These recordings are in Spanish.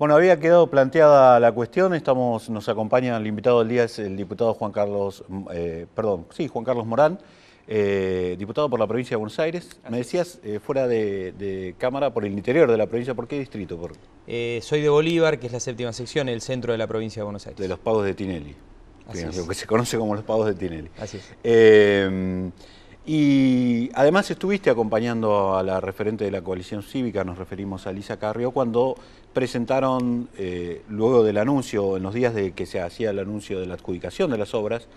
Bueno, había quedado planteada la cuestión, nos acompaña el invitado del día, es el diputado Juan Carlos Morán, diputado por la provincia de Buenos Aires. Me decías, fuera de cámara, por el interior de la provincia, ¿por qué distrito? Soy de Bolívar, que es la séptima sección, el centro de la provincia de Buenos Aires. De los Pagos de Tinelli, lo que se conoce como los Pagos de Tinelli. Así es. Y además estuviste acompañando a la referente de la coalición cívica, nos referimos a Lisa Carrió, cuando presentaron, luego del anuncio, en los días de que se hacía el anuncio de la adjudicación de las obras,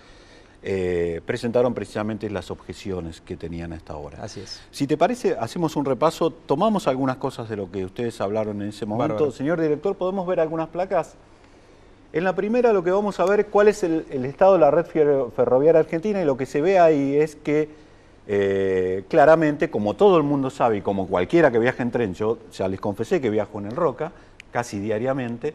presentaron precisamente las objeciones que tenían a esta hora. Así es. Si te parece, hacemos un repaso, tomamos algunas cosas de lo que ustedes hablaron en ese momento. Bárbaro. Señor director, ¿podemos ver algunas placas? En la primera lo que vamos a ver cuál es el estado de la red ferroviaria argentina, y lo que se ve ahí es que claramente, como todo el mundo sabe y como cualquiera que viaja en tren, yo ya les confesé que viajo en el Roca casi diariamente,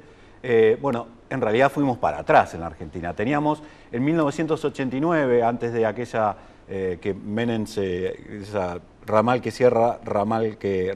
bueno, en realidad fuimos para atrás en la Argentina. Teníamos en 1989, antes de aquella que Menem esa ramal que cierra, ramal que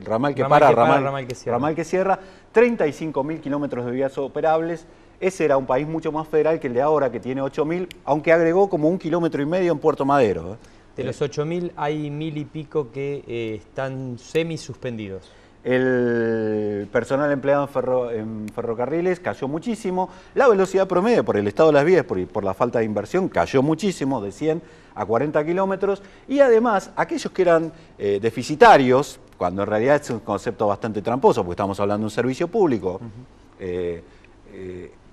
cierra, 35.000 kilómetros de vías operables. Ese era un país mucho más federal que el de ahora, que tiene 8.000, aunque agregó como 1,5 kilómetros en Puerto Madero. De los 8.000 hay 1.000 y pico que están semi-suspendidos. El personal empleado en ferrocarriles cayó muchísimo. La velocidad promedio por el estado de las vías, por la falta de inversión, cayó muchísimo, de 100 a 40 kilómetros. Y además, aquellos que eran deficitarios, cuando en realidad es un concepto bastante tramposo, porque estamos hablando de un servicio público,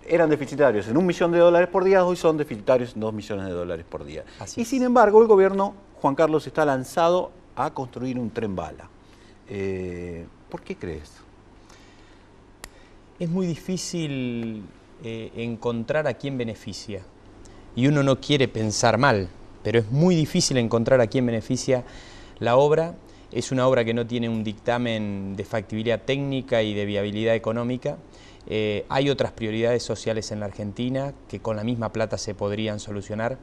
eran deficitarios en $1 millón por día, hoy son deficitarios en $2 millones por día. Y sin embargo, el gobierno, Juan Carlos, está lanzado a construir un tren bala. ¿Por qué crees? Es muy difícil encontrar a quién beneficia. Y uno no quiere pensar mal, pero es muy difícil encontrar a quién beneficia la obra. Es una obra que no tiene un dictamen de factibilidad técnica y de viabilidad económica. Hay otras prioridades sociales en la Argentina que con la misma plata se podrían solucionar.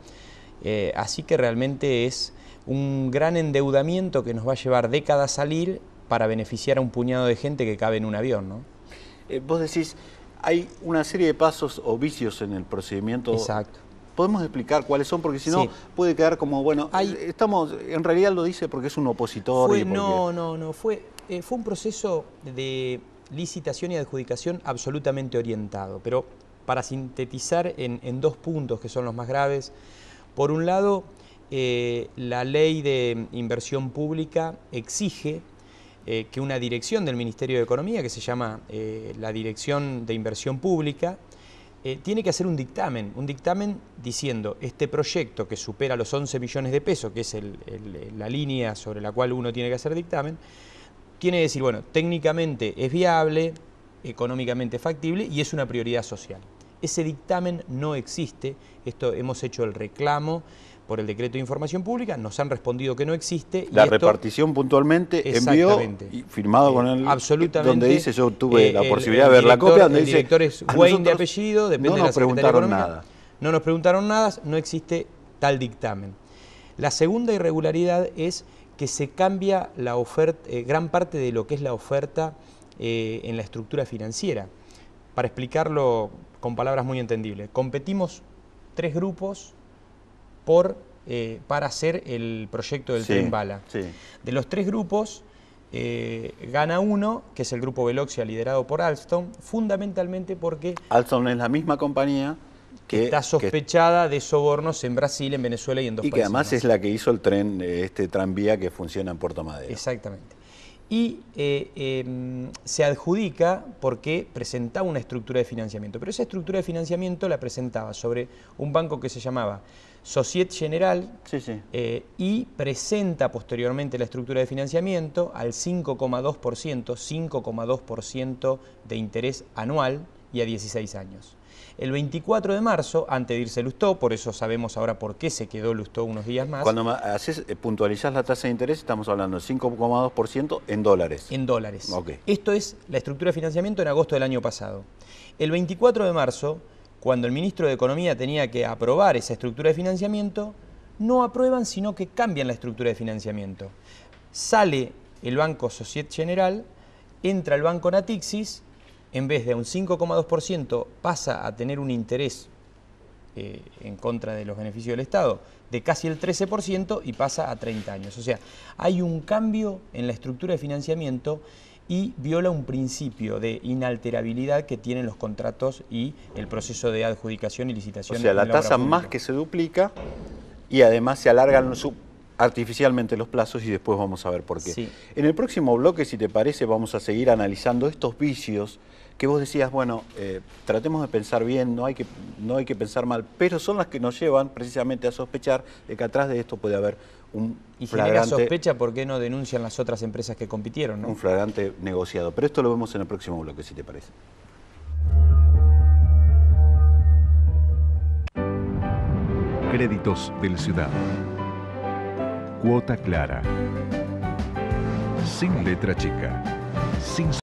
Así que realmente es un gran endeudamiento que nos va a llevar décadas a salir para beneficiar a un puñado de gente que cabe en un avión, ¿no? Vos decís, hay una serie de pasos o vicios en el procedimiento. Exacto. ¿Podemos explicar cuáles son? Porque si no, sí, puede quedar como, bueno, en realidad lo dice porque es un opositor. Fue un proceso de licitación y adjudicación absolutamente orientado, pero para sintetizar en 2 puntos que son los más graves. Por un lado, la ley de inversión pública exige que una dirección del Ministerio de Economía, que se llama la Dirección de Inversión Pública, tiene que hacer un dictamen diciendo este proyecto que supera los 11 millones de pesos, que es la línea sobre la cual uno tiene que hacer dictamen, tiene que decir, bueno, técnicamente es viable, económicamente factible y es una prioridad social. Ese dictamen no existe, hemos hecho el reclamo por el decreto de información pública, nos han respondido que no existe. La repartición puntualmente envió y firmado con él, absolutamente, donde dice, yo tuve la posibilidad de ver la copia, donde dice, el director es Wayne de apellido, depende de la Secretaría de Economía. Nada. No nos preguntaron nada, no existe tal dictamen. La segunda irregularidad es que se cambia la oferta, gran parte de lo que es la oferta en la estructura financiera. Para explicarlo con palabras muy entendibles, competimos 3 grupos para hacer el proyecto del tren bala. Sí. De los 3 grupos, gana uno, que es el grupo Veloxia, liderado por Alstom, fundamentalmente porque Alstom es la misma compañía que está sospechada de sobornos en Brasil, en Venezuela y en 2 países. Y que además más es la que hizo el tren, este tranvía que funciona en Puerto Madero. Exactamente. Y se adjudica porque presentaba una estructura de financiamiento, pero esa estructura de financiamiento la presentaba sobre un banco que se llamaba Societe Generale, y presenta posteriormente la estructura de financiamiento al 5,2% de interés anual y a 16 años. El 24 de marzo, antes de irse Lustó, por eso sabemos ahora por qué se quedó Lustó unos días más. Cuando puntualizás la tasa de interés, estamos hablando de 5,2% en dólares. En dólares. Okay. Esto es la estructura de financiamiento en agosto del año pasado. El 24 de marzo, cuando el ministro de Economía tenía que aprobar esa estructura de financiamiento, no aprueban, sino que cambian la estructura de financiamiento. Sale el banco Societe Generale, entra el banco Natixis en vez de un 5,2%, pasa a tener un interés en contra de los beneficios del Estado de casi el 13% y pasa a 30 años. O sea, hay un cambio en la estructura de financiamiento y viola un principio de inalterabilidad que tienen los contratos y el proceso de adjudicación y licitación. O sea, la tasa más que se duplica y además se alargan artificialmente los plazos y después vamos a ver por qué. Sí. En el próximo bloque, si te parece, vamos a seguir analizando estos vicios que vos decías, bueno, tratemos de pensar bien, no hay que pensar mal, pero son las que nos llevan precisamente a sospechar de que atrás de esto puede haber un y flagrante... genera sospecha por qué no denuncian las otras empresas que compitieron, ¿no? Un flagrante negociado. Pero esto lo vemos en el próximo bloque, si te parece. Créditos del Ciudad. Cuota clara. Sin letra chica. Sin